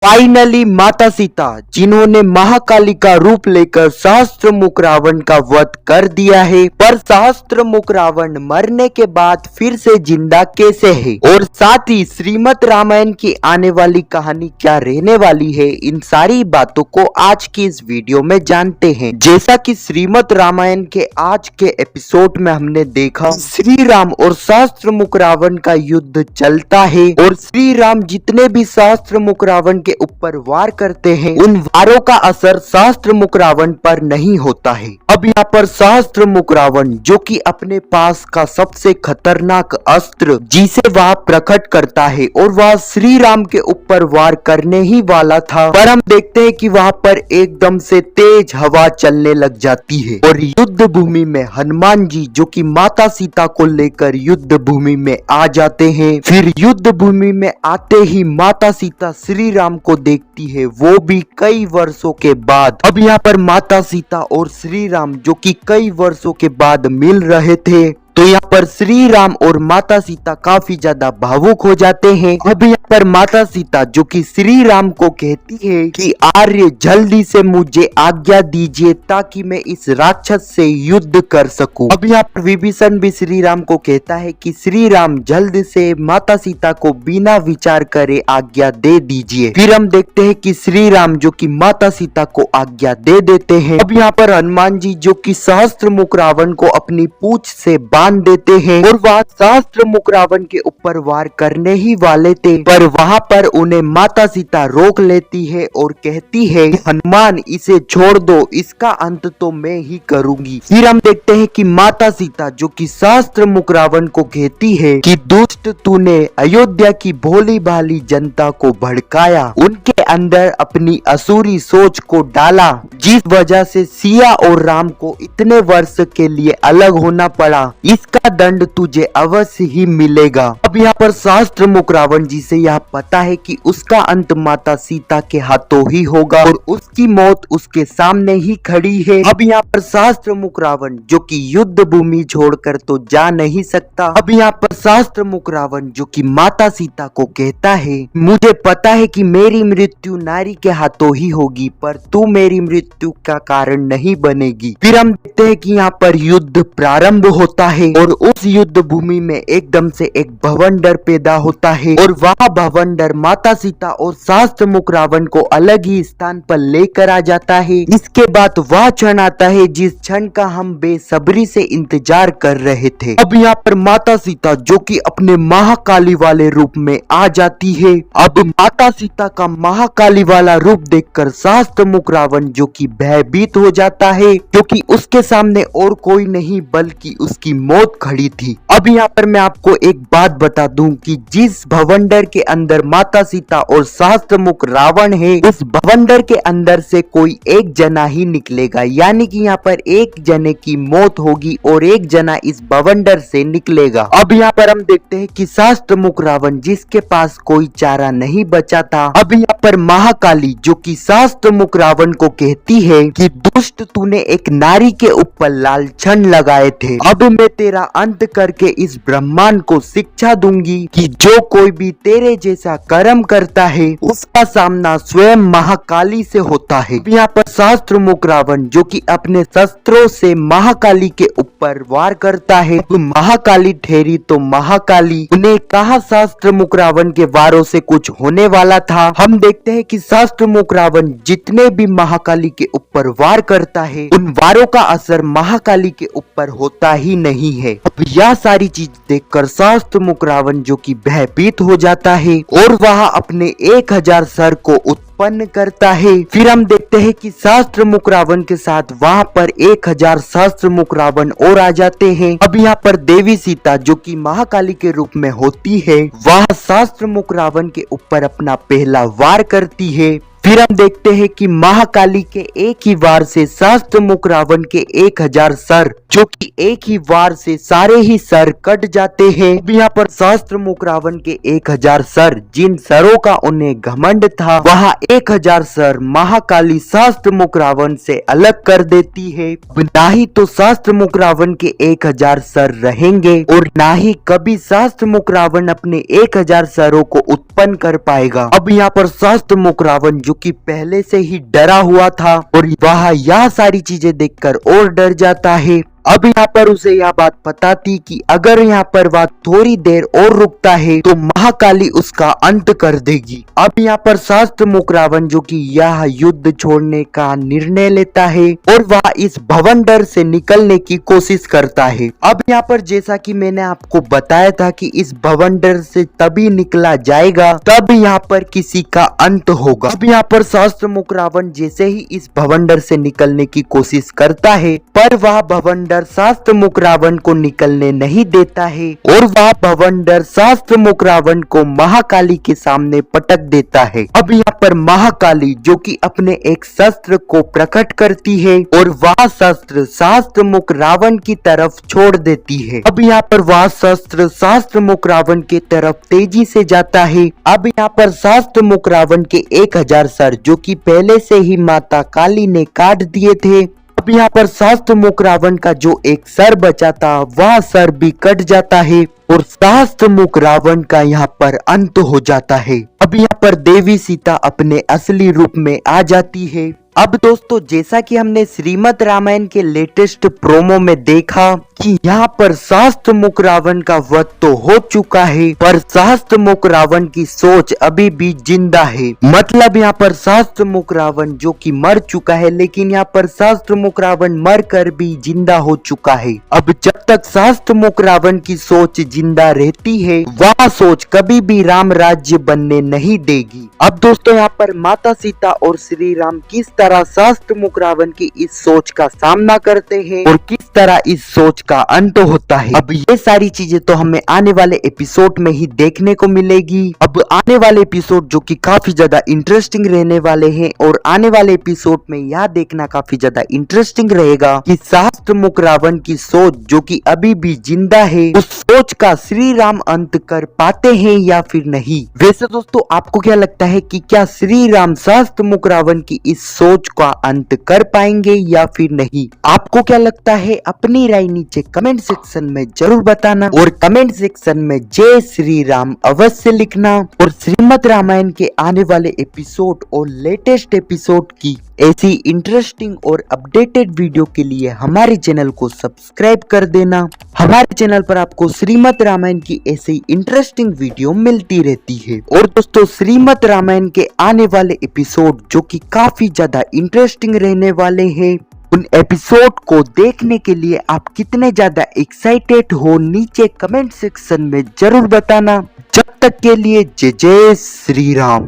Finally माता सीता, जिन्होंने महाकाली का रूप लेकर सहस्त्रमुख रावण का वध कर दिया है, पर सहस्त्रमुख रावण मरने के बाद फिर से जिंदा कैसे है और साथ ही श्रीमद् रामायण की आने वाली कहानी क्या रहने वाली है, इन सारी बातों को आज की इस वीडियो में जानते हैं। जैसा कि श्रीमद् रामायण के आज के एपिसोड में हमने देखा, श्री राम और सहस्त्रमुख रावण का युद्ध चलता है और श्री राम जितने भी सहस्त्रमुख रावण के ऊपर वार करते हैं, उन वारों का असर सहस्त्रमुख रावण पर नहीं होता है। अब यहाँ पर सहस्त्रमुख रावण, जो कि अपने पास का सबसे खतरनाक अस्त्र जिसे वह प्रकट करता है और वह श्री राम के ऊपर वार करने ही वाला था, पर हम देखते हैं कि वहाँ पर एकदम से तेज हवा चलने लग जाती है और युद्ध भूमि में हनुमान जी, जो कि माता सीता को लेकर युद्ध भूमि में आ जाते हैं। फिर युद्ध भूमि में आते ही माता सीता श्री राम को देखती है, वो भी कई वर्षों के बाद। अब यहाँ पर माता सीता और श्री राम, जो कि कई वर्षों के बाद मिल रहे थे, तो यहाँ पर श्री राम और माता सीता काफी ज्यादा भावुक हो जाते हैं। अब यहाँ पर माता सीता, जो कि श्री राम को कहती है कि आर्य जल्दी से मुझे आज्ञा दीजिए ताकि मैं इस राक्षस से युद्ध कर सकूं। अब यहाँ पर विभीषण भी श्री राम को कहता है कि श्री राम जल्द से माता सीता को बिना विचार करे आज्ञा दे दीजिए। फिर हम देखते हैं कि श्री राम, जो कि माता सीता को आज्ञा दे देते हैं। अब यहाँ पर हनुमान जी, जो कि सहस्त्रमुख रावण को अपनी पूंछ से बांध देते हैं और वह सहस्त्रमुख रावण के ऊपर वार करने ही वाले थे, पर वहाँ पर उन्हें माता सीता रोक लेती है और कहती है, हनुमान इसे छोड़ दो, इसका अंत तो मैं ही करूंगी। फिर हम देखते हैं कि माता सीता, जो कि सहस्त्रमुख रावण को कहती है कि दुष्ट, तूने अयोध्या की भोली भाली जनता को भड़काया, उनके अंदर अपनी असुरी सोच को डाला, जिस वजह से सिया और राम को इतने वर्ष के लिए अलग होना पड़ा, इसका दंड तुझे अवश्य ही मिलेगा। अब यहाँ पर सहस्त्रमुख रावण जी से यह पता है कि उसका अंत माता सीता के हाथों ही होगा और उसकी मौत उसके सामने ही खड़ी है। अब यहाँ पर सहस्त्रमुख रावण, जो कि युद्ध भूमि छोड़कर तो जा नहीं सकता, अब यहाँ पर सहस्त्रमुख रावण, जो कि माता सीता को कहता है, मुझे पता है कि मेरी मृत्यु नारी के हाथों ही होगी, पर तू मेरी मृत्यु का कारण नहीं बनेगी। फिर हम देखते हैं कि यहाँ पर युद्ध प्रारंभ होता है और उस युद्ध भूमि में एकदम से एक भवंडर पैदा होता है और वह भवंडर माता सीता और सहस्त्रमुख रावण को अलग ही स्थान पर लेकर आ जाता है। इसके बाद वह क्षण आता है जिस क्षण का हम बेसब्री से इंतजार कर रहे थे। अब यहाँ पर माता सीता, जो कि अपने महाकाली वाले रूप में आ जाती है। अब माता सीता का महाकाली वाला रूप देखकर सहस्त्रमुख रावण, जो कि भयभीत हो जाता है, क्योंकि उसके सामने और कोई नहीं बल्कि उसकी मौत खड़ी थी। अब यहाँ पर मैं आपको एक बात बता दूं कि जिस भवंडर के अंदर माता सीता और सहस्त्रमुख रावण है, उस भवंडर के अंदर से कोई एक जना ही निकलेगा, यानी कि यहाँ पर एक जने की मौत होगी और एक जना इस भवंडर से निकलेगा। अब यहाँ पर हम देखते हैं कि सहस्त्रमुख रावण, जिसके पास कोई चारा नहीं बचा था, अब यहाँ पर महाकाली, जो कि सहस्त्रमुख रावण को कहती है कि दुष्ट, तूने एक नारी के ऊपर लालछन लगाए थे, अब मैं तेरा अंत करके इस ब्रह्मांड को शिक्षा दूंगी कि जो कोई भी तेरे जैसा कर्म करता है, उसका सामना स्वयं महाकाली से होता है। यहाँ पर सहस्त्रमुख रावण, जो कि अपने शस्त्रों से महाकाली के ऊपर वार करता है, तो महाकाली ठहरी तो महाकाली, उन्हें कहा सहस्त्रमुख रावण के वारों से कुछ होने वाला था। हम देखते हैं कि सहस्त्रमुख रावण जितने भी महाकाली के ऊपर वार करता है, उन वारों का असर महाकाली के ऊपर होता ही नहीं है। अब यह सारी चीज देखकर सहस्त्रमुख रावण, जो कि भयभीत हो जाता है और वह अपने 1000 सर को उत्पन्न करता है। फिर हम देखते हैं कि सहस्त्रमुख रावण के साथ वहाँ पर 1000 सहस्त्रमुख रावण और आ जाते हैं। अब यहाँ पर देवी सीता, जो कि महाकाली के रूप में होती है, वह सहस्त्रमुख रावण के ऊपर अपना पहला वार करती है। फिर हम देखते हैं कि महाकाली के एक ही वार से सहस्त्रमुख रावण के 1000 सर, जो कि एक ही वार से सारे ही सर कट जाते हैं। अब यहाँ पर सहस्त्रमुख रावण के 1000 सर, जिन सरों का उन्हें घमंड था, वह 1000 सर महाकाली सहस्त्रमुख रावण से अलग कर देती है। ना ही तो सहस्त्रमुख रावण के 1000 सर रहेंगे और ना ही कभी सहस्त्रमुख रावण अपने 1000 सरों को उत्पन्न कर पाएगा। अब यहाँ पर सहस्त्रमुख रावण जो कि पहले से ही डरा हुआ था और वह यह सारी चीजें देखकर और डर जाता है। अब यहाँ पर उसे यह बात पता थी कि अगर यहाँ पर वह थोड़ी देर और रुकता है तो महाकाली उसका अंत कर देगी। अब यहाँ पर सहस्त्रमुख रावण जो कि यह युद्ध छोड़ने का निर्णय लेता है और वह इस भवंडर से निकलने की कोशिश करता है। अब यहाँ पर जैसा कि मैंने आपको बताया था कि इस भवंडर से तभी निकला जाएगा तब यहाँ पर किसी का अंत होगा। अब यहाँ पर सहस्त्रमुख रावण जैसे ही इस भवंडर से निकलने की कोशिश करता है पर वह भवंडर सहस्त्रमुख रावण को निकलने नहीं देता है और वह भवंडर सहस्त्रमुख रावण को महाकाली के सामने पटक देता है। अब यहाँ पर महाकाली जो कि अपने एक शस्त्र को प्रकट करती है और वह शस्त्र सहस्त्रमुख रावण की तरफ छोड़ देती है। अब यहाँ पर वह शस्त्र सहस्त्रमुख रावण की तरफ तेजी से जाता है। अब यहाँ पर सहस्त्रमुख रावण के 1000 सर जो कि पहले से ही माता काली ने काट दिए थे। अब यहाँ पर सहस्त्रमुख रावण का जो एक सर बचा था वह सर भी कट जाता है और सहस्त्रमुख रावण का यहाँ पर अंत हो जाता है। अब यहाँ पर देवी सीता अपने असली रूप में आ जाती है। अब दोस्तों जैसा कि हमने श्रीमद् रामायण के लेटेस्ट प्रोमो में देखा कि यहाँ पर सहस्त्रमुख रावण का वध तो हो चुका है पर सहस्त्रमुख रावण की सोच अभी भी जिंदा है। मतलब यहाँ पर सहस्त्रमुख रावण जो कि मर चुका है लेकिन यहाँ पर सहस्त्रमुख रावण मर कर भी जिंदा हो चुका है। अब जब तक सहस्त्रमुख रावण की सोच जिंदा रहती है वह सोच कभी भी राम राज्य बनने नहीं देगी। अब दोस्तों यहाँ पर माता सीता और श्री राम किस तरह सहस्त्रमुख रावण की इस सोच का सामना करते हैं और किस तरह इस सोच का अंत होता है। अब ये सारी चीजें तो हमें आने वाले एपिसोड में ही देखने को मिलेगी। अब आने वाले एपिसोड जो कि काफी ज्यादा इंटरेस्टिंग रहने वाले हैं और आने वाले एपिसोड में यह देखना काफी ज्यादा इंटरेस्टिंग रहेगा कि सहस्त्रमुख रावण की सोच जो कि अभी भी जिंदा है उस सोच का श्री राम अंत कर पाते हैं या फिर नहीं। वैसे दोस्तों आपको क्या लगता है कि क्या श्री राम सहस्त्रमुख रावण की इस सोच का अंत कर पाएंगे या फिर नहीं? आपको क्या लगता है अपनी राय नीचे कमेंट सेक्शन में जरूर बताना और कमेंट सेक्शन में जय श्री राम अवश्य लिखना। और श्रीमद् रामायण के आने वाले एपिसोड और लेटेस्ट एपिसोड की ऐसी इंटरेस्टिंग और अपडेटेड वीडियो के लिए हमारे चैनल को सब्सक्राइब कर देना। हमारे चैनल पर आपको श्रीमद् रामायण की ऐसी इंटरेस्टिंग वीडियो मिलती रहती है। और दोस्तों श्रीमद् रामायण के आने वाले एपिसोड जो कि काफी ज्यादा इंटरेस्टिंग रहने वाले हैं उन एपिसोड को देखने के लिए आप कितने ज्यादा एक्साइटेड हो नीचे कमेंट सेक्शन में जरूर बताना। जब तक के लिए जय जय श्री राम।